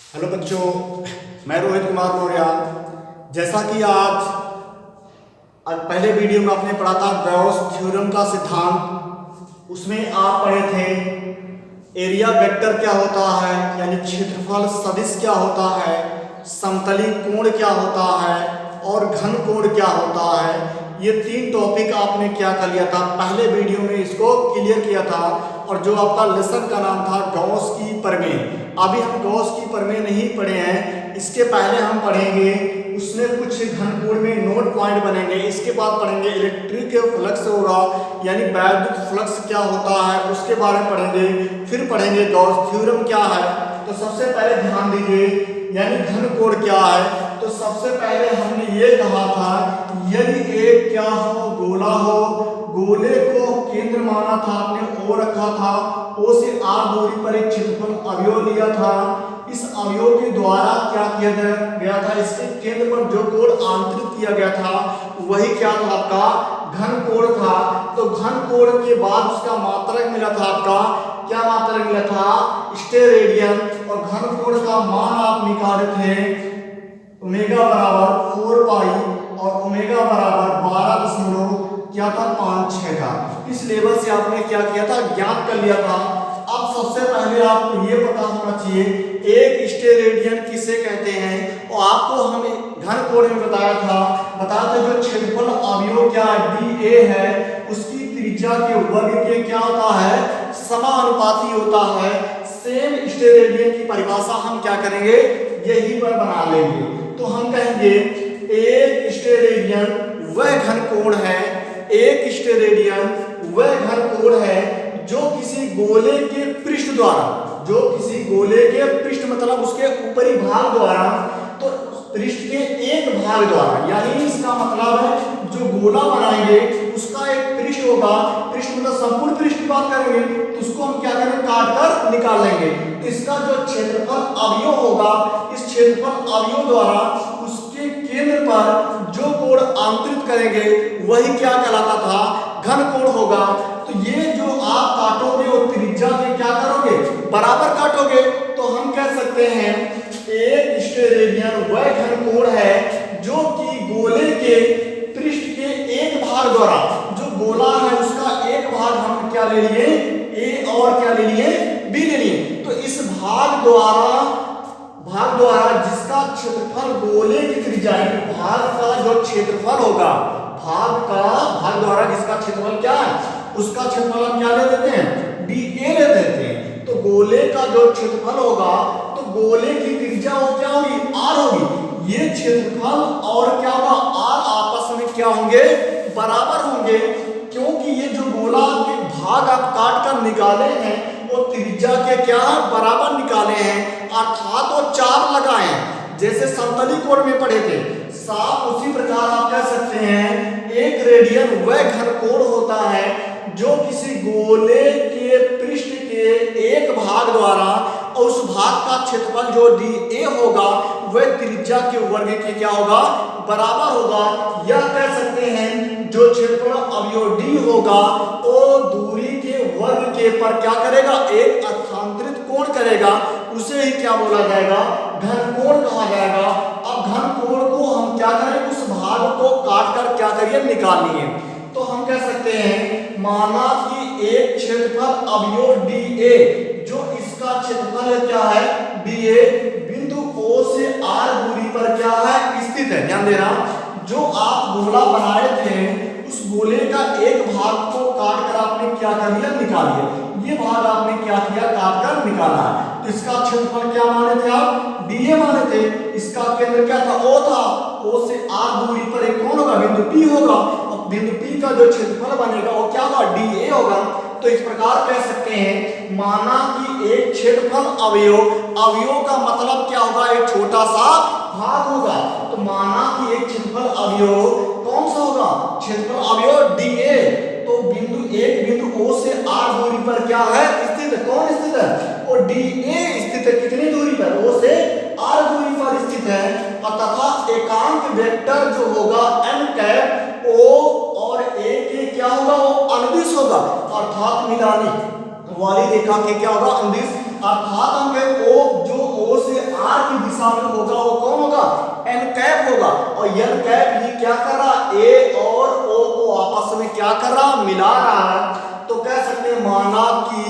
Hello बच्चों, मैं रोहित कुमार मौर्य। जैसा कि आज पहले वीडियो में आपने पढ़ा था गॉस थ्योरम का सिद्धांत, उसमें आप पढ़े थे एरिया वेक्टर क्या होता है, यानी क्षेत्रफल सदिश क्या होता है, समतली कोण क्या होता है और घन कोण क्या होता है। ये तीन टॉपिक आपने क्या कर लिया था, पहले वीडियो में इसको क्लियर किया था। और जो आपका लेसन का नाम था गॉस की प्रमेय, अभी हम गॉस की प्रमेय नहीं पढ़े हैं, इसके पहले हम पढ़ेंगे। उसमें कुछ घनकोण में नोट पॉइंट बनेंगे। इसके बाद पढ़ेंगे इलेक्ट्रिक फ्लक्स होगा, यानी वैद्युत फ्लक्स क्या होता है उसके बारे में पढ़ेंगे। फिर पढ़ेंगे गॉस थ्योरम क्या है। तो सबसे पहले ध्यान दीजिए, यानी घनकोण क्या है। तो सबसे पहले हमने ये कहा था, यदि एक क्या हो, गोला हो, गोले को केंद्र माना था, आपने ओ रखा था, ओ से आर दूरी पर एक क्षेत्रफल अवयव लिया था। इस अवयव के द्वारा क्या किया गया था, इसके केंद्र पर जो कोण आंतरिक किया गया था वही क्या था, आपका घन कोण था। तो घन कोण के बाद उसका मात्रक मिला था, आपका क्या मात्रक मिला था, स्टेरेडियन। और घन कोण का मान आप निकाले थे ओमेगा बराबर 4 पाई और ओमेगा बराबर 12 क्या था, 5-6 था। इस लेवल से आपने क्या किया था, ज्ञात कर लिया था। अब सबसे पहले आपको ये पता होना चाहिए एक स्टेरेडियन किसे कहते हैं। और आपको हमें घन कोण में बताया था जो क्षेत्रफल अवयव क्या डी ए है, उसकी त्रिज्या के वर्ग के क्या होता है, समानुपाती होता है। सेम स्टेरेडियन की परिभाषा हम क्या करेंगे, यही पर बना लेंगे। तो हम कहेंगे एक स्टेरेडियन वह घन कोण है, एक स्टेरेडियन वह घन कोण है जो किसी गोले के पृष्ठ द्वारा, जो किसी गोले के पृष्ठ मतलब उसके ऊपरी भाग द्वारा, तो पृष्ठ के एक भाग द्वारा, यानी इसका मतलब है जो गोला बनाएंगे उसका एक पृष्ठ होगा, पृष्ठ मतलब संपूर्ण पृष्ठ की बात करेंगे तो उसको हम क्या करेंगे, काट कर निकाल लेंगे। तो इसका जो क्षेत्रफल अवयव होगा, इस क्षेत्रफल अवयव द्वारा उसके केंद्र पर जो कोण आंतरित करेंगे वही क्या कहलाता था, घन कोण होगा। तो ये जो आप काटोगे वो त्रिज्या के क्या करोगे, बराबर काटोगे। तो हम कह सकते हैं एक स्टेरेडियन वह घन कोण है जो कि गोले के पृष्ठ के एक भाग द्वारा, जो गोला है उसका एक भाग हम क्या ले लिए, ए और क्या ले लिए, बी ले लिए। तो इस भाग द्वारा जिसका क्षेत्रफल गोले की त्रिज्या, भाग का जो क्षेत्रफल होगा, भाग द्वारा जिसका क्षेत्रफल क्या है, उसका क्षेत्रफल हम क्या ले देते हैं, डी ए ले देते हैं। तो गोले का जो क्षेत्रफल होगा, तो गोले की त्रिज्या वो क्या होगी, आर होगी। ये क्षेत्रफल और क्या होगा, आर आपस में क्या होंगे, बराबर होंगे। क्योंकि ये जो गोला के भाग आप काट कर निकाले हैं वो त्रिज्या के क्या बराबर निकाले हैं, अर्थात वो 4 लगाए हैं, जैसे समतली कोण में पढ़े थे। साफ उसी प्रकार आप कह सकते हैं एक रेडियन वह घन कोण होता है जो किसी गोले के पृष्ठ के एक भाग द्वारा और उस भाग का क्षेत्रफल जो डी ए होगा वह त्रिज्या के वर्ग के क्या होगा, बराबर होगा। यह कह सकते हैं जो क्षेत्रफल अवयव डी होगा वो दूरी के वर्ग के पर क्या करेगा, एक अर्थांतरित कोण करेगा, उसे ही क्या बोला जाएगा, घन कोण कहा जाएगा। अब घन कोण को हम क्या करें, उस भाग को काट कर क्या करिए, निकालिए। तो हम कह सकते हैं माना कि एक क्षेत्रफल अवयव डी ए, जो इसका क्षेत्रफल क्या है, डी ए, बिंदु ओ से आर दूरी पर क्या है, स्थित है। ध्यान देना, जो आप गोला बनाए थे उस गोले का एक भाग को काट कर आपने क्या कर लिया, निकाल लिया। ये भाग आपने क्या किया, काट कर निकाला। तो इसका क्षेत्रफल क्या माने थे आप, डी ए माने थे। इसका केंद्र क्या था, ओ था, ओ से आर दूरी पर एक कौन होगा, बिंदु पी होगा। और बिंदु पी का जो क्षेत्रफल बनेगा वो क्या होगा, डी ए होगा। तो इस प्रकार कह सकते हैं माना कि एक क्षेत्रफल अवयव का मतलब क्या होगा, एक छोटा सा भाग होगा। तो माना कि एक क्षेत्रफल अवयव कौन सा होगा, क्षेत्रफल अवयव डी ए, तो बिंदु ओ से आर दूरी पर क्या है, स्थित है। कौन स्थित है, और डी ए स्थित है। कितनी दूरी पर, ओ से आर दूरी पर स्थित है। और तथा एकांक वेक्टर जो होगा n कैप, ओ और ए के क्या होगा, वो अनुदिश होगा, अर्थात मिलानी वाली रेखा के क्या होगा, अनुदिश। अर्थात हम ओ जो ओ से आर की दिशा में होगा वो कौन होगा, एन कैप होगा। और एन कैप ही क्या कर रहा, ए और ओ को आपस में क्या कर रहा, मिला रहा है। तो कह सकते हैं माना कि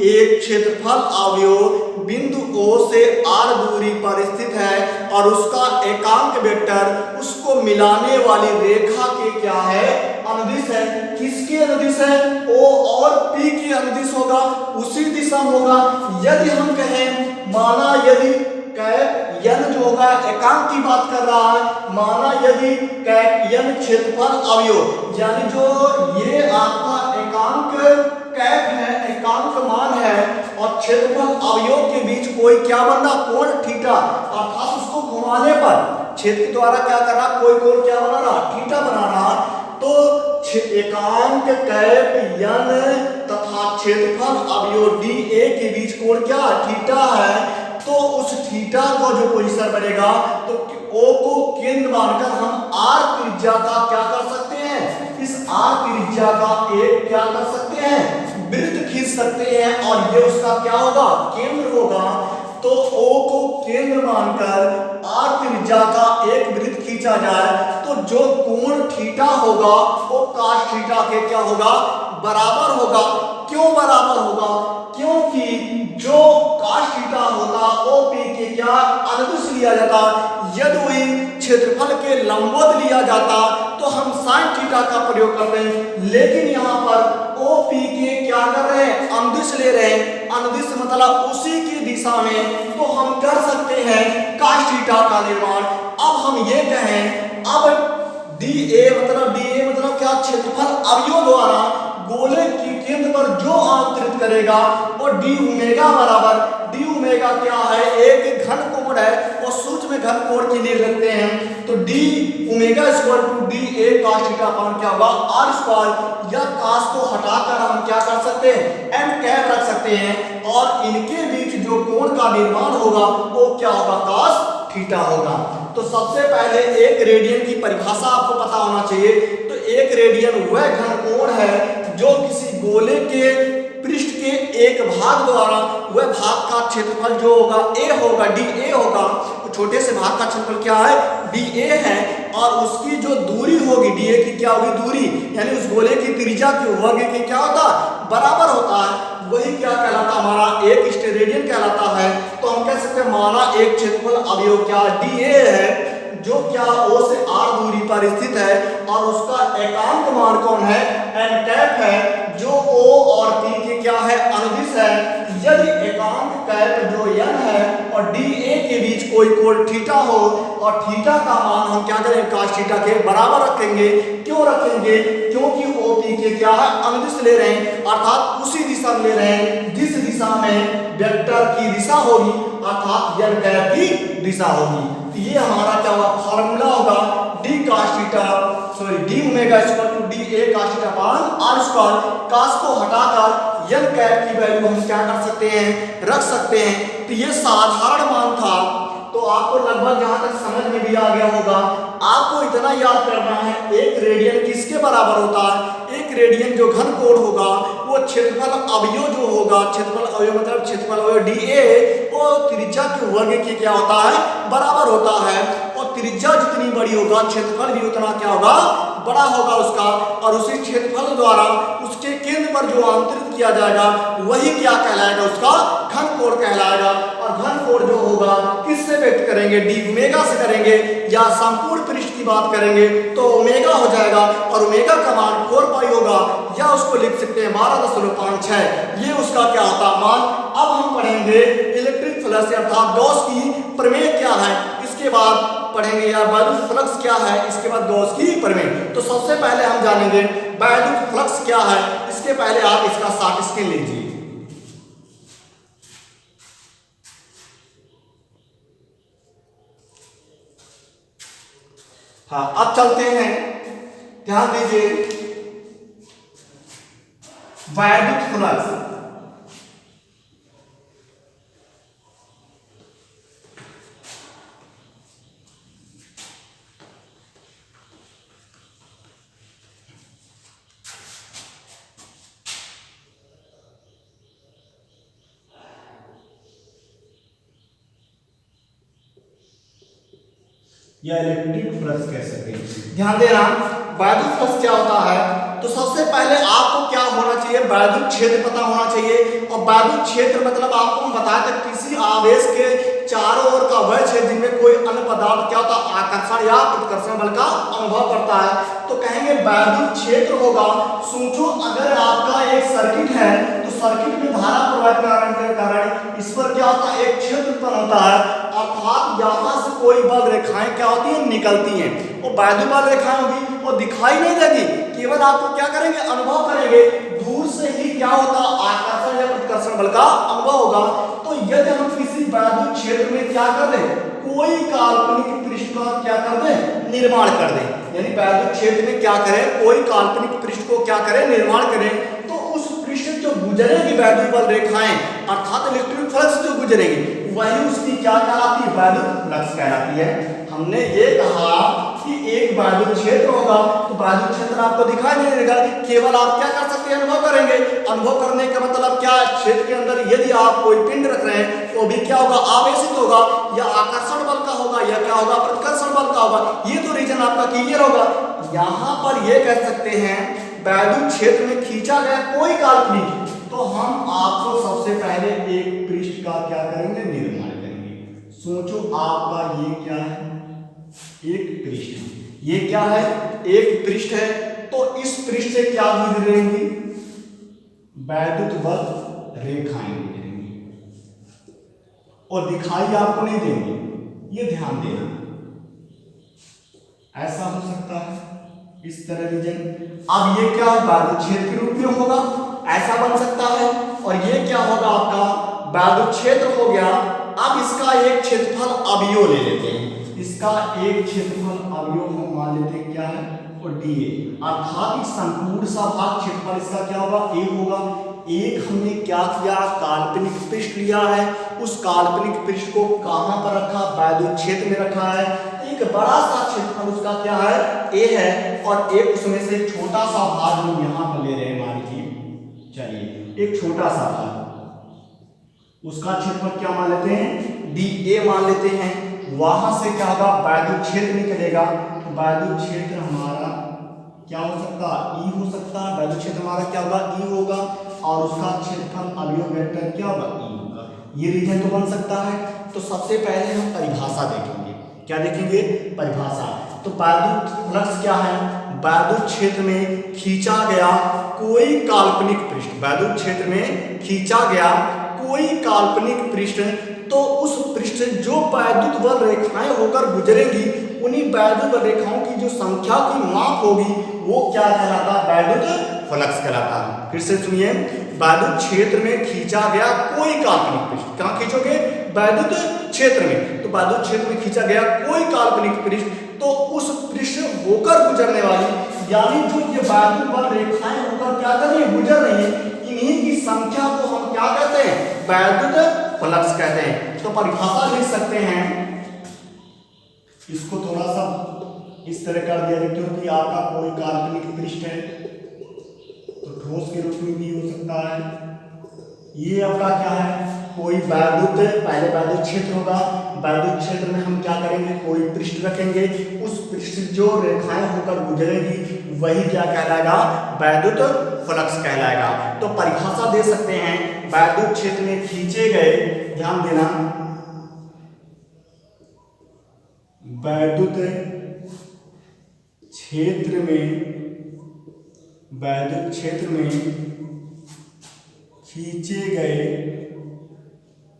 एक क्षेत्रफल अवयव बिंदु O से R दूरी पर स्थित है और उसका एकांक वेक्टर उसको मिलाने वाली रेखा के क्या है, अनुदिश है। किसके अनुदिश है, O और P के अनुदिश होगा, उसी दिशा में होगा। यदि हम कहें माना यदि कैप n जो होगा एकांक की बात कर रहा है, माना यदि कैप n क्षेत्रफल अवयव यानी जो ये आपका एकांक कैप है, एकांक मान है और क्षेत्रफल अवयव के बीच कोई क्या बन रहा, कोण थीटा, अर्थात उसको घुमाने पर क्षेत्र के द्वारा क्या कर रहा, कोई कोण क्या बना रहा, थीटा बना रहा। तो एकांक कैप n तथा क्षेत्रफल अवयव DA के बीच कोण क्या, थीटा है। तो उस थीटा को जो पोजीशन बनेगा तो O को केंद्र मानकर हम R त्रिज्या का क्या कर सकते हैं, इस R त्रिज्या का एक क्या कर सकते हैं, वृत्त खींच सकते हैं और ये उसका क्या होगा, केंद्र होगा। तो O को केंद्र मानकर R त्रिज्या का एक वृत्त खींचा जाए तो जो कोण थीटा होगा वो cos थीटा के क्या होगा, बराबर होगा। क्यों बराबर होगा, क्योंकि जो cos थीटा होता OP के क्या अनुदिश लिया जाता। यदि वही क्षेत्रफल के लंबवत लिया जाता तो हम sin थीटा का प्रयोग करते हैं, लेकिन यहाँ पर OP के क्या कर रहे हैं, अनुदिश ले रहे हैं। अनुदिश मतलब उसी की दिशा में, तो हम कर सकते हैं cos थीटा का निर्माण। अब हम ये कहें, अब DA मतलब क्या, क्षेत्रफल अवयव द्वारा गोले के केंद्र पर जो आंतरित करेगा और d ओमेगा बराबर, d ओमेगा क्या है, एक घन कोण है और सूक्ष्म घन कोण के लिए रखते हैं। तो d omega equal to DA cos theta upon क्या होगा, r स्क्वायर। या cos को हटाकर हम क्या कर सकते हैं, n कैप रख सकते हैं और इनके बीच जो कोण का निर्माण होगा वो क्या होगा, cos थीटा होगा। तो सबसे पहले एक रेडियन की परिभाषा आपको पता होना चाहिए। तो एक रेडियन वह घन कोण है जो किसी गोले के पृष्ठ के एक भाग द्वारा वह भाग का क्षेत्रफल जो होगा a होगा, DA होगा। तो छोटे से भाग का क्षेत्रफल क्या है, DA है और उसकी जो दूरी होगी DA की क्या होगी, दूरी यानी उस गोले की त्रिज्या के वर्ग के क्या होता है, बराबर होता है। वही क्या कहलाता, हमारा एक स्टेरेडियन कहलाता है। तो हम कह सकते हैं माना एक क्षेत्रफल अवयव क्या DA है जो क्या O से R दूरी पर स्थित है और उसका एकांक मान कौन है, n कैप है जो O और P के क्या है, अनुदिश है। यदि एकांक कैप जो n है और DA के बीच कोई कोण थीटा हो और थीटा का मान हम क्या करें, cos थीटा के बराबर रखेंगे। क्यों रखेंगे, क्योंकि OP के क्या है, अनुदिश ले रहे हैं अर्थात उसी दिशा में ले रहे हैं जिस दिशा में वेक्टर की दिशा होगी अर्थात n कैप की दिशा होगी। तो ये हमारा क्या होगा, फॉर्मूला होगा d cos theta d omega equal to DA cos theta upon r square. cos को हटाकर n कैप की वैल्यू हम क्या कर सकते हैं, रख सकते हैं। तो ये साधारण मान था, तो आपको लगभग जहां तक समझ में भी आ गया होगा। आपको इतना याद करना है एक रेडियन किसके बराबर होता है, एक रेडियन जो घन कोण होगा वो क्षेत्रफल अवयव जो होगा, क्षेत्रफल अवयव मतलब क्षेत्रफल अवयव DA वो त्रिज्या के वर्ग के क्या होता है, बराबर होता है। और त्रिज्या जितनी बड़ी होगा क्षेत्रफल भी उतना क्या होगा, बड़ा होगा उसका। और उसी क्षेत्रफल द्वारा उसके केंद्र पर जो आंतरित किया जाएगा वही क्या कहलाएगा, उसका घन कोण कहलाएगा। और घन कोण जो होगा किससे व्यक्त करेंगे, d ओमेगा से करेंगे या संपूर्ण पृष्ठ की बात करेंगे तो ओमेगा हो जाएगा और ओमेगा का मान 4 पाई होगा या उसको लिख सकते हैं 12.56। ये उसका क्या होता है मान। अब हम पढ़ेंगे इलेक्ट्रिक फ्लक्स अर्थात गॉस की प्रमेय क्या है, इसके बाद पढ़ेंगे या वैद्युत फ्लक्स क्या है, इसके बाद गॉस की प्रमेय। तो सबसे पहले हम जानेंगे वैद्युत फ्लक्स क्या है। इसके पहले आप इसका शॉर्ट स्क्रीन लीजिए। हाँ अब चलते हैं, ध्यान दीजिए वैद्युत फ्लक्स। या इलेक्ट्रिक फ्लक्स कह सकते हैं। ध्यान देना, वैद्युत फ्लक्स क्या होता है, तो सबसे पहले आपको क्या होना चाहिए, वैद्युत क्षेत्र पता होना चाहिए। और वैद्युत क्षेत्र मतलब आपको हम बताया था किसी आवेश के चारों ओर का वह क्षेत्र जिनमें कोई अन्य पदार्थ क्या होता है, आकर्षण या प्रतिकर्षण बल का अनुभव करता है, तो कहेंगे वैद्युत क्षेत्र होगा। सोचो अगर आपका एक सर्किट है तो सर्किट में धारा प्रवाहित करने के कारण इस पर क्या होता है, एक क्षेत्र उत्पन्न होता है, अर्थात यहाँ से कोई बल रेखाएं क्या होती है, निकलती हैं। वो वैद्युत बल रेखाएं होगी, वो दिखाई नहीं देगी, केवल आपको क्या करेंगे, अनुभव करेंगे। दूर से ही क्या होता, आकर्षण या प्रतिकर्षण बल का अनुभव होगा। तो यदि हम किसी वैद्युत क्षेत्र में क्या कर दें, कोई काल्पनिक पृष्ठ का क्या कर दें, निर्माण कर दें, यानी वैद्युत क्षेत्र में क्या करें, कोई काल्पनिक पृष्ठ को क्या करें, निर्माण करें, तो उस पृष्ठ जो गुजरेगी वैद्युत बल रेखाएं अर्थात इलेक्ट्रिक फ्लक्स जो गुजरेगी वही उसकी क्या कहलाती है, वैद्युत फ्लक्स कहलाती है। हमने ये कहा कि एक वैद्युत क्षेत्र होगा, तो वैद्युत क्षेत्र आपको दिखाई नहीं देगा, केवल आप क्या कर सकते हैं, अनुभव करेंगे। अनुभव करने का मतलब क्या, क्षेत्र के अंदर यदि आप कोई पिंड रख रहे हैं तो भी क्या होगा, आवेशित होगा, या आकर्षण बल का होगा, या क्या होगा, प्रतिकर्षण बल का होगा। ये तो रीजन आपका क्लियर होगा। यहाँ पर ये कह सकते हैं वैद्युत क्षेत्र में खींचा गया कोई काल्पनिक, तो हम आपको सबसे पहले एक पृष्ठ का क्या करेंगे, निर्माण करेंगे। सोचो आपका ये क्या है, एक पृष्ठ, ये क्या है, एक पृष्ठ है, तो इस पृष्ठ से क्या गुजरेंगी, वैद्युत बल रेखाएं गुजरेंगी और दिखाई आपको नहीं देंगी, ये ध्यान देना। ऐसा हो सकता है इस तरह रीजन। अब ये क्या वैद्युत क्षेत्र के रूप में होगा, ऐसा बन सकता है, और ये क्या होगा, आपका वैद्युत क्षेत्र हो गया। अब इसका एक क्षेत्रफल अवयव ले लेते हैं, इसका एक क्षेत्रफल अवयव हम मान लेते हैं क्या है, और डीए, अर्थात इस संपूर्ण सा भाग क्षेत्रफल इसका क्या होगा, ए होगा। एक हमने क्या किया, काल्पनिक पृष्ठ लिया है, उस काल्पनिक पृष्ठ को कहां पर रखा, वैद्युत क्षेत्र में रखा है। एक बड़ा सा क्षेत्रफल उसका क्या है, ए है, और एक उसमें से छोटा सा भाग हम यहां पर ले रहे हैं, मान लीजिए, चलिए एक छोटा सा भाग, उसका क्षेत्रफल क्या मान लेते हैं, डी ए मान लेते हैं। वहां से क्या होगा, वैद्युत क्षेत्र निकलेगा, तो वैद्युत क्षेत्र हमारा क्या हो सकता, ई हो सकता है, वैद्युत क्षेत्र हमारा क्या होगा, ई होगा, और उसका क्षेत्रफल अवयव वेक्टर क्या होगा, ई होगा। ये रीजन तो बन सकता है। तो सबसे पहले हम परिभाषा देखेंगे, क्या देखेंगे, परिभाषा। तो वैद्युत फ्लक्स क्या है, वैद्युत क्षेत्र में खींचा गया कोई काल्पनिक पृष्ठ, वैद्युत क्षेत्र में खींचा गया कोई काल्पनिक पृष्ठ, तो उस पृष्ठ से जो वैद्युत बल रेखाएं होकर गुजरेगी, उन्हीं वैद्युत बल रेखाओं की जो संख्या की माप होगी वो क्या कहलाता है, वैद्युत फ्लक्स कहलाता है। फिर से सुनिए, वैद्युत क्षेत्र में खींचा गया कोई काल्पनिक पृष्ठ, कहां खींचोगे, वैद्युत क्षेत्र में, तो वैद्युत क्षेत्र में खींचा गया कोई काल्पनिक पृष्ठ, तो उस पृष्ठ होकर गुजरने वाली, यानी जो ये वैद्युत बल रेखाएं होकर क्या कर रही है, गुजर रही है, इन्हीं की संख्या को हम क्या कहते हैं, वैद्युत फ्लक्स कहते हैं। तो परिभाषा लिख सकते हैं, इसको थोड़ा सा इस तरह कर दिया जाए, क्योंकि आपका कोई काल्पनिक पृष्ठ है तो ठोस के रूप में भी हो सकता है। ये आपका क्या है, कोई वैद्युत, पहले वैद्युत क्षेत्र होगा, वैद्युत क्षेत्र में हम क्या करेंगे, कोई पृष्ठ रखेंगे, उस पृष्ठ जो रेखाएं होकर गुजरेगी वही क्या कहलाएगा, वैद्युत फ्लक्स कहलाएगा। तो परिभाषा दे सकते हैं, वैद्युत क्षेत्र में खींचे गए, ध्यान देना, वैद्युत क्षेत्र में, वैद्युत क्षेत्र में खींचे गए,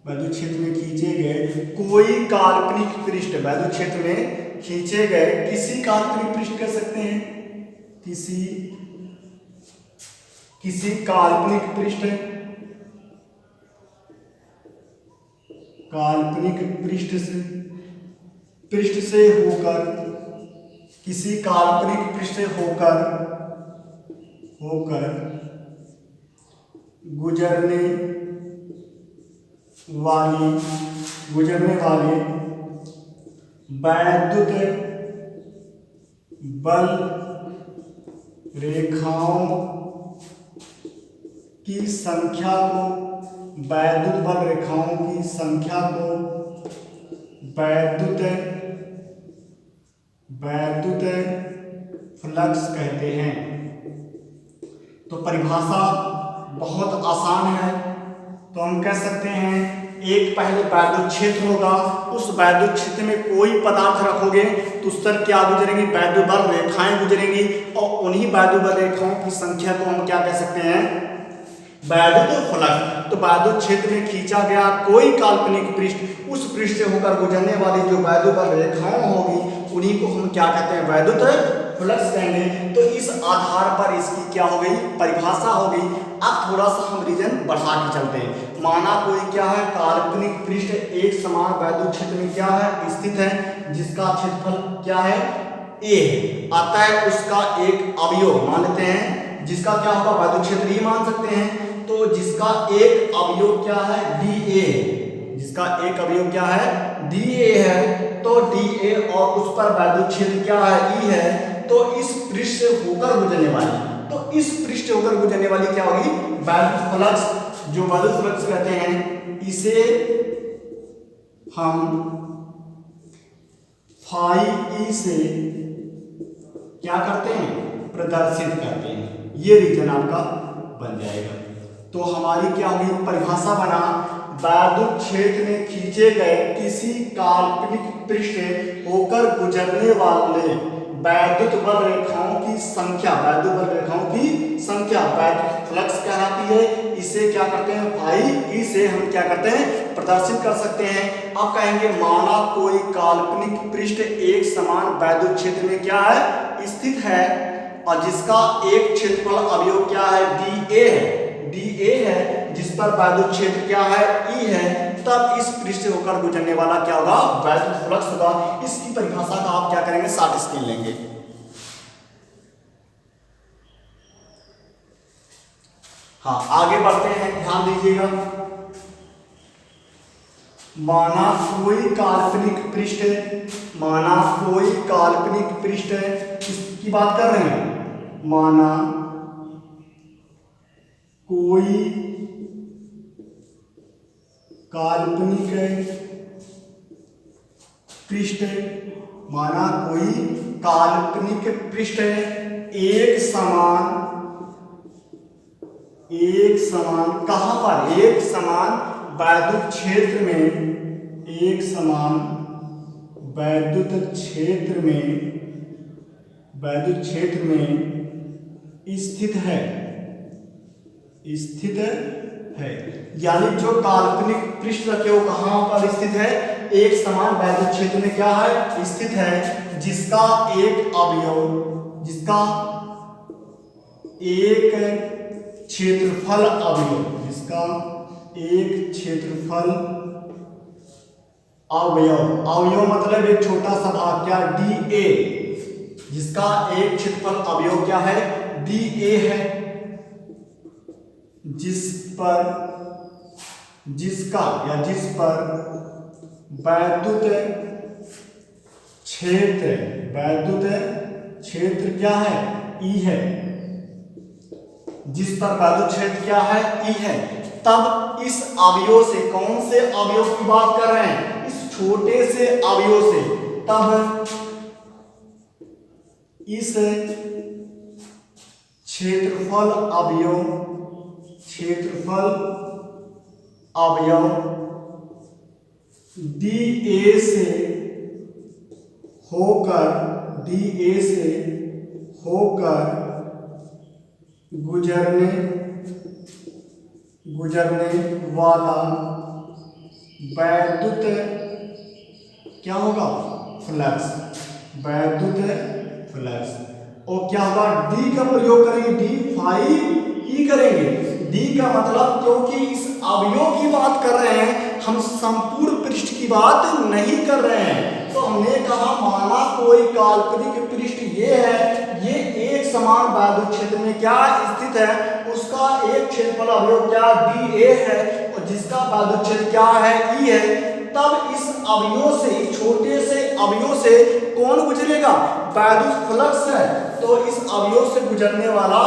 वैद्युत क्षेत्र में खींचे गए कोई काल्पनिक पृष्ठ, वैद्युत क्षेत्र में खींचे गए किसी काल्पनिक पृष्ठ कह सकते हैं, किसी काल्पनिक पृष्ठ, काल्पनिक पृष्ठ से होकर, किसी काल्पनिक पृष्ठ से होकर गुजरने वाले वैद्युत बल रेखाओं की संख्या को, वैद्युत बल रेखाओं की संख्या को वैद्युत वैद्युत फ्लक्स कहते हैं। तो परिभाषा बहुत आसान है। तो हम कह सकते हैं एक पहले वैद्युत क्षेत्र होगा, उस वैद्युत क्षेत्र में कोई पदार्थ रखोगे तो उस पर क्या गुजरेंगी, वैद्युत बल रेखाएं गुजरेंगी, और उन्हीं वैद्युत बल रेखाओं की संख्या को हम क्या कह सकते हैं, वैद्युत फ्लक्स। तो वैद्युत क्षेत्र में खींचा गया कोई काल्पनिक पृष्ठ, उस पृष्ठ से होकर गुजरने वाली जो वैद्युत बल रेखाएं होगी उन्हीं को हम क्या कहते हैं, वैद्युत फ्लक्स कहेंगे। तो इस आधार पर इसकी क्या हो गई, परिभाषा हो गई। अब थोड़ा सा हम रीजन बढ़ा के चलते हैं। माना कोई क्या है, काल्पनिक पृष्ठ एक समान वैद्युत क्षेत्र में क्या है, स्थित है, जिसका क्षेत्रफल क्या है, a है। अतः उसका एक अवयव मान लेते हैं, जिसका क्या होगा, वैद्युत क्षेत्र ही मान सकते हैं। तो जिसका एक अवयव क्या है, dA, जिसका एक अवयव क्या है, dA है। तो dA और उस पर वैद्युत क्षेत्र क्या है, E है। तो इस पृष्ठ से होकर गुजरने वाली, तो इस पृष्ठ से होकर गुजरने वाली क्या होगी, वैद्युत फ्लक्स, जो वैद्युत फ्लक्स कहते हैं, इसे हम फाई ई से क्या करते हैं, प्रदर्शित करते हैं। ये रीजन आपका बन जाएगा। तो हमारी क्या होगी, परिभाषा बना, वैद्युत क्षेत्र में खींचे गए किसी काल्पनिक पृष्ठ होकर गुजरने वाले वैद्युत बल रेखाओं की संख्या, वैद्युत बल रेखाओं की संख्या वैद्युत फ्लक्स कहलाती है। इसे क्या करते हैं, फाई ई से हम क्या करते हैं, प्रदर्शित कर सकते हैं। अब कहेंगे माना कोई काल्पनिक पृष्ठ एक समान वैद्युत क्षेत्र में क्या है, स्थित है, और जिसका एक क्षेत्रफल अवयव क्या है, dA है, dA है, जिस पर वैद्युत क्षेत्र क्या है, E है। तब इस पृष्ठ से होकर गुजरने वाला क्या होगा, वैद्युत फ्लक्स होगा। इसकी परिभाषा का आप क्या करेंगे, शॉर्ट स्क्रीन लेंगे। हाँ, आगे बढ़ते हैं, ध्यान दीजिएगा। माना कोई काल्पनिक पृष्ठ, माना कोई काल्पनिक पृष्ठ, किसकी बात कर रहे हैं, माना कोई काल्पनिक पृष्ठ, माना कोई काल्पनिक पृष्ठ एक समान कहां पर, एक समान वैद्युत क्षेत्र में, एक समान वैद्युत क्षेत्र में स्थित है, यानी जो काल्पनिक पृष्ठ रखे हो कहां पर स्थित है, एक समान वैद्युत क्षेत्र में क्या है, स्थित है, जिसका एक अवयव, जिसका एक क्षेत्रफल अवयव, जिसका एक क्षेत्रफल अवयव मतलब एक छोटा सा भाग क्या, dA, जिसका एक क्षेत्रफल अवयव क्या है, dA है, जिस पर वैद्युत क्षेत्र क्या है, E है, जिस पर वैद्युत क्षेत्र क्या है, E है। तब इस अवयव से, कौन से अवयव की बात कर रहे हैं, इस छोटे से अवयव से, तब इस क्षेत्रफल अवयव dA से होकर गुजरने वाला वैद्युत क्या होगा, फ्लक्स, वैद्युत फ्लक्स। और क्या होगा, D का प्रयोग करेंगे, D फाई ई करेंगे। D का मतलब, क्योंकि इस अवयव की बात कर रहे हैं, हम संपूर्ण पृष्ठ की बात नहीं कर रहे हैं। तो हमने कहा माना कोई काल्पनिक पृष्ठ ये है, ये एक समान वैद्युत क्षेत्र में क्या स्थित है, उसका एक क्षेत्रफल अवयव क्या, dA है, और जिसका वैद्युत क्षेत्र क्या है, E है। तब इस अवयव से, इस छोटे से अवयव से कौन गुजरेगा, वैद्युत फ्लक्स है। तो इस अवयव से गुजरने वाला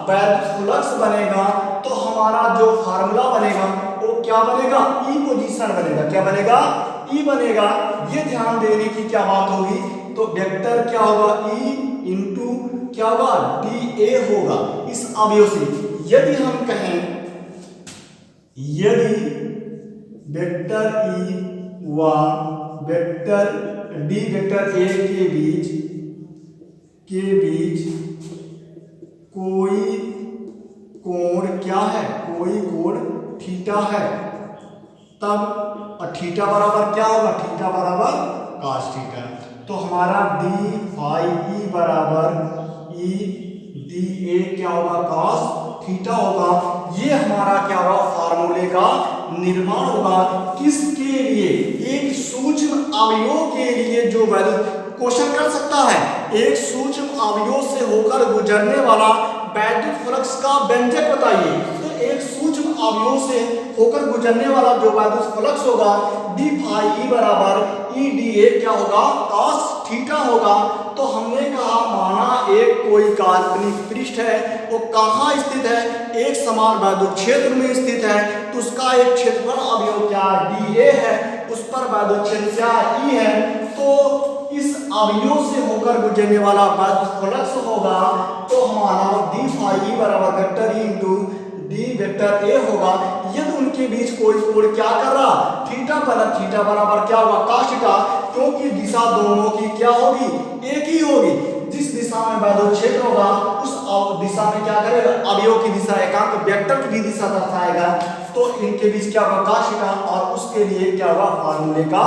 वैद्युत फ्लक्स बनेगा। तो हमारा जो फार्मूला बनेगा वो क्या बनेगा, E पोजीशन बनेगा, क्या बनेगा, E बनेगा। ये ध्यान देने की क्या बात होगी, तो वेक्टर क्या होगा ई इंटू क्या होगा डी ए होगा इस अवयव से। यदि हम कहें यदि वेक्टर ई व वेक्टर डी वेक्टर ए के बीच कोई कोण क्या है, कोई कोण थीटा है, तब थीटा बराबर क्या होगा, थीटा बराबर cos थीटा। तो हमारा डी फाई ई बराबर ई डी ए क्या होगा cos थीटा होगा। ये हमारा क्या होगा फार्मूले का निर्माण होगा। किसके लिए, एक सूक्ष्म अवयव के लिए जो वैल्यू क्वेश्चन कर सकता है, एक सूक्ष्म अवयव से होकर गुजरने वाला वैद्युत फ्लक्स का व्यंजक बताइए। तो एक सूक्ष्म अवयव से होकर गुजरने वाला जो वैद्युत फ्लक्स होगा डी फाई ई बराबर ई डी ए क्या होगा cos थीटा होगा। तो हमने कहा माना एक कोई काल्पनिक पृष्ठ है, वो कहाँ स्थित है, एक समान वैद्युत क्षेत्र में स्थित है, तो उसका एक क्षेत्रफल अवयव क्या डी ए है, उस पर वैद्युत क्षेत्र क्या ई है। तो इस अवयव से होकर गुजरने वाला वैद्युत फ्लक्स होगा, तो हमारा डी फाई ई बराबर vector E into D vector A होगा। यदि उनके बीच कोई कोण क्या कर रहा थीटा पर, थीटा बराबर क्या होगा cos थीटा, क्योंकि दिशा दोनों की क्या होगी एक ही होगी। जिस दिशा में वैद्युत क्षेत्र होगा उस दिशा में क्या करेगा अवयव की दिशा एकांक वेक्टर की भी दिशा दर्शाएगा। तो इनके बीच क्या होगा cos थीटा, और उसके लिए क्या होगा फार्मूले का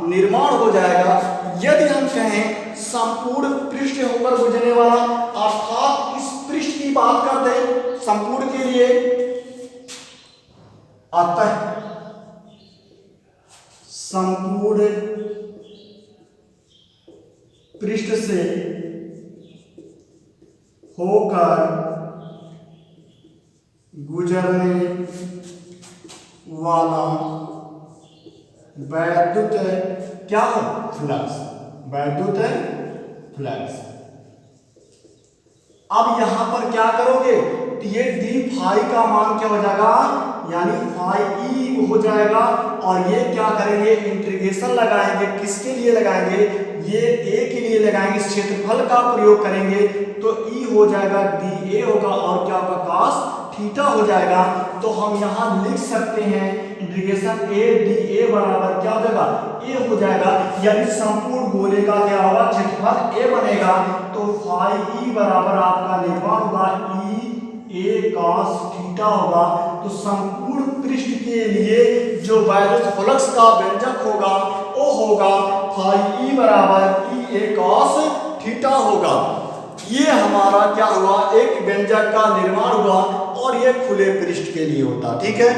निर्माण हो जाएगा। यदि हम कहें संपूर्ण पृष्ठ होकर गुजरने वाला, अर्थात इस पृष्ठ की बात करते हैं संपूर्ण के लिए, अतः संपूर्ण पृष्ठ से होकर गुजरने वाला वैद्युत क्या हो फ्लक्स, वैद्युत फ्लक्स। अब यहां पर क्या करोगे, ये डी फाई का मान क्या हो जाएगा, यानी फाई ई हो जाएगा, और ये क्या करेंगे इंटीग्रेशन लगाएंगे, किसके लिए लगाएंगे, ये ए के लिए लगाएंगे, क्षेत्रफल का प्रयोग करेंगे, तो ई हो जाएगा डी ए होगा, और क्या होगा cos थीटा हो जाएगा। तो हम यहां लिख सकते हैं इंटीग्रेशन ए डी ए बराबर क्या हो जाएगा ए हो जाएगा, यानी संपूर्ण गोले का क्या होगा क्षेत्रफल ए बनेगा। तो फाई ई बराबर आपका निर्माण होगा ई ए cos थीटा होगा। तो संपूर्ण पृष्ठ के लिए जो वैद्युत फ्लक्स का व्यंजक होगा वो होगा फाई ई बराबर ई ए cos थीटा होगा। ये हमारा क्या हुआ एक व्यंजक का निर्माण हुआ, और ये खुले पृष्ठ के लिए होता, ठीक है।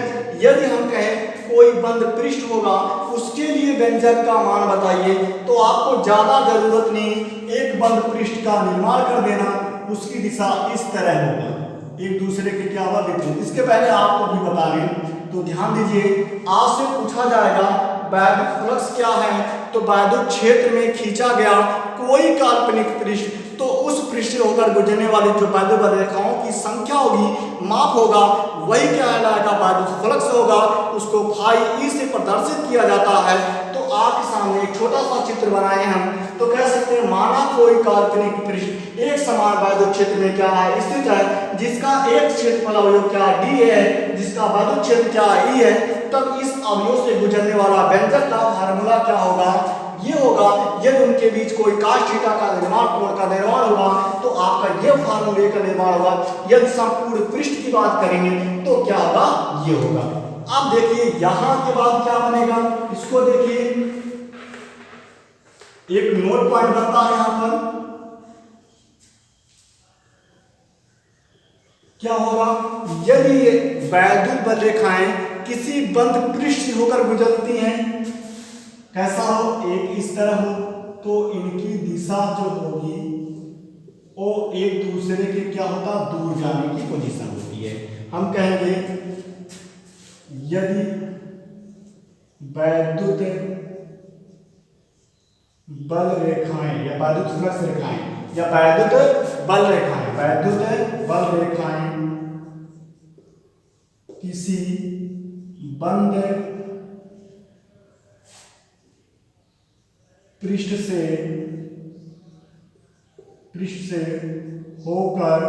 यदि हम कहें कोई बंद पृष्ठ होगा उसके लिए व्यंजक का मान बताइए, तो आपको ज्यादा जरूरत नहीं, एक बंद पृष्ठ का निर्माण कर देना, उसकी दिशा इस तरह होगा, एक दूसरे के क्या होगा विपरीत। इसके पहले आपको भी बता रहे, तो ध्यान दीजिए, आपसे पूछा जाएगा वैद्युत फ्लक्स क्या है, तो वैद्युत क्षेत्र में खींचा गया कोई काल्पनिक पृष्ठ, तो उस पृष्ठ से होकर गुजरने वाली जो वैद्युत रेखाओं की संख्या होगी, माप होगा, वही क्या कहलाएगा वैद्युत फ्लक्स होगा, उसको फाई ई से प्रदर्शित किया जाता है। तो आपके सामने एक छोटा सा चित्र बनाए हम, तो कह सकते हैं माना कोई काल्पनिक पृष्ठ एक समान वैद्युत क्षेत्र में क्या है स्थित है, जिसका एक क्षेत्रफल अवयव क्या डी है, जिसका वैद्युत क्षेत्र क्या ई है, तब इस अवयव से गुजरने वाला व्यंजक का फार्मूला क्या होगा, ये होगा। यदि उनके बीच कोई cos थीटा का निर्माण कोण का निर्माण होगा, तो आपका ये फार्मूले का निर्माण होगा। यदि संपूर्ण पृष्ठ की बात करेंगे तो क्या होगा, ये होगा। अब देखिए यहां के बाद क्या बनेगा, इसको देखिए, एक नोट पॉइंट बनता है यहां पर, क्या होगा, यदि वैद्युत बल रेखाएं किसी बंद पृष्ठ से होकर गुजरती हैं, कैसा हो, एक इस तरह हो, तो इनकी दिशा जो होगी वो एक दूसरे के क्या होता दूर जाने की पोजीशन होती है। हम कहेंगे यदि वैद्युत बल रेखाएं या वैद्युत फ्लक्स रेखाएं या वैद्युत बल रेखाएं, वैद्युत बल रेखाएं किसी बंद पृष्ठ से पृष्ठ से होकर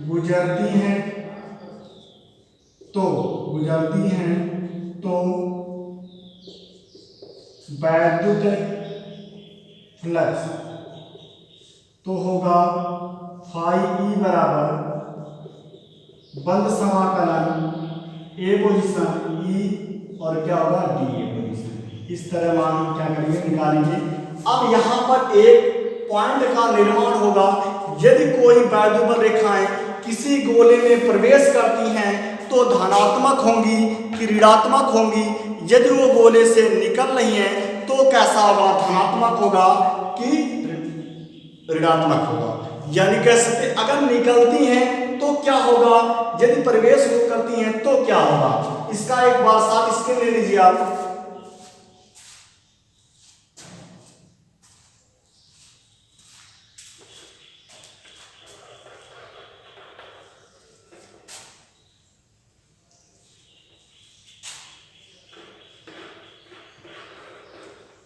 गुजरती हैं तो वैद्युत फ्लक्स तो होगा फाई ई बराबर बंद समाकलन ए पोजीशन ई और क्या होगा डी ए पोजीशन। इस तरह मान हम क्या करेंगे, निकालेंगे। अब यहाँ पर एक पॉइंट का निर्माण होगा। यदि कोई वैद्युत रेखाएं किसी गोले में प्रवेश करती हैं तो धनात्मक होंगी कि ऋणात्मक होंगी। यदि वो गोले से निकल रही हैं तो कैसा होगा, धनात्मक होगा कि ऋणात्मक होगा। यानी कह सकते अगर निकलती हैं तो क्या होगा, यदि प्रवेश करती हैं तो क्या होगा। इसका एक बार साथ स्क्रीन ले लीजिए आप।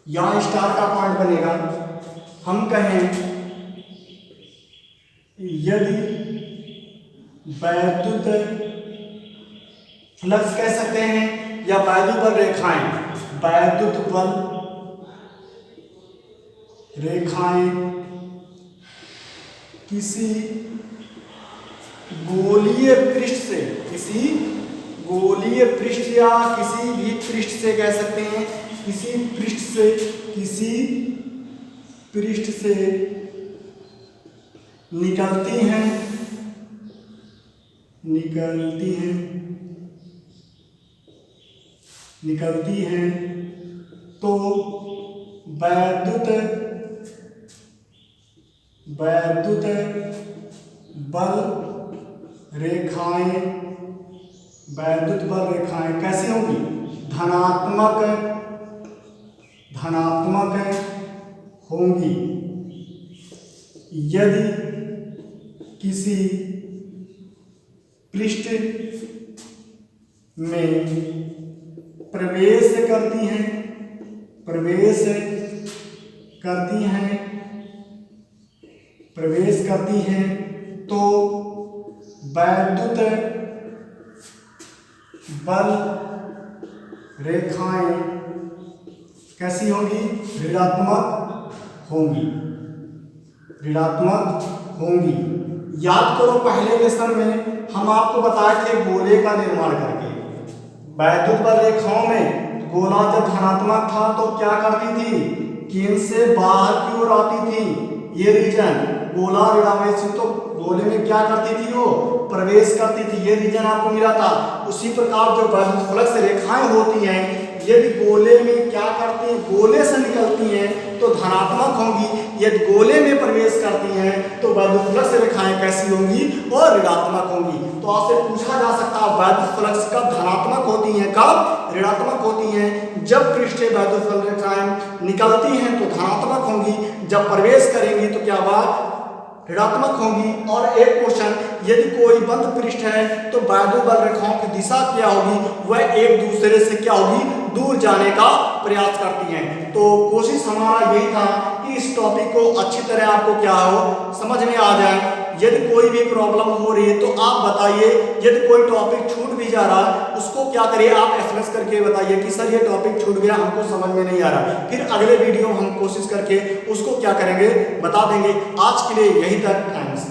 यहां स्टार का पॉइंट बनेगा। हम कहें यदि वैद्युत फ्लक्स कह सकते हैं या वैद्युत बल रेखाएं, वैद्युत बल रेखाएं किसी गोलीय पृष्ठ या किसी भी पृष्ठ से कह सकते हैं, किसी पृष्ठ से निकलती हैं तो वैद्युत बल रेखाएं कैसी होंगी, धनात्मक होंगी। यदि किसी पृष्ठ में प्रवेश करती हैं तो वैद्युत बल रेखाएं कैसी होंगी, ऋणात्मक होंगी। याद करो पहले लेसन में हम आपको बताए थे गोले का निर्माण करके। वैद्युत बल रेखाओं में गोला जब धनात्मक था तो क्या करती थी, केंद्र से बाहर की ओर आती थी। ये रीजन गोला ऋणावेशी तो गोले में क्या करती थी, वो प्रवेश करती थी। ये रीजन आपको मिला था। उसी प्रकार जो वैद्युत फ्लक्स रेखाएं होती हैं यदि गोले में क्या करती हैं, गोले से निकलती हैं तो धनात्मक होंगी। यदि गोले में प्रवेश करती हैं तो वैद्युत फ्लक्स रेखाएं कैसी होंगी और ऋणात्मक होंगी। तो आपसे पूछा जा सकता है वैद्युत फ्लक्स कब धनात्मक होती हैं, कब ऋणात्मक होती हैं। जब पृष्ठ से वैद्युत फ्लक्स रेखाएं निकलती हैं तो धनात्मक होंगी, जब प्रवेश करेंगी तो क्या होगा, ऋणात्मक होंगी। और एक क्वेश्चन, यदि कोई बंद पृष्ठ है तो वैद्युत बल रेखाओं की दिशा क्या होगी, वह एक दूसरे से क्या होगी, दूर जाने का प्रयास करती हैं। तो कोशिश हमारा यही था कि इस टॉपिक को अच्छी तरह आपको क्या हो समझ में आ जाए। यदि कोई भी प्रॉब्लम हो रही है तो आप बताइए। यदि कोई टॉपिक छूट भी जा रहा है उसको क्या करिए, आप एसएमएस करके बताइए कि सर ये टॉपिक छूट गया, हमको समझ में नहीं आ रहा। फिर अगले वीडियो हम कोशिश करके उसको क्या करेंगे, बता देंगे। आज के लिए यही तक, थैंक्स।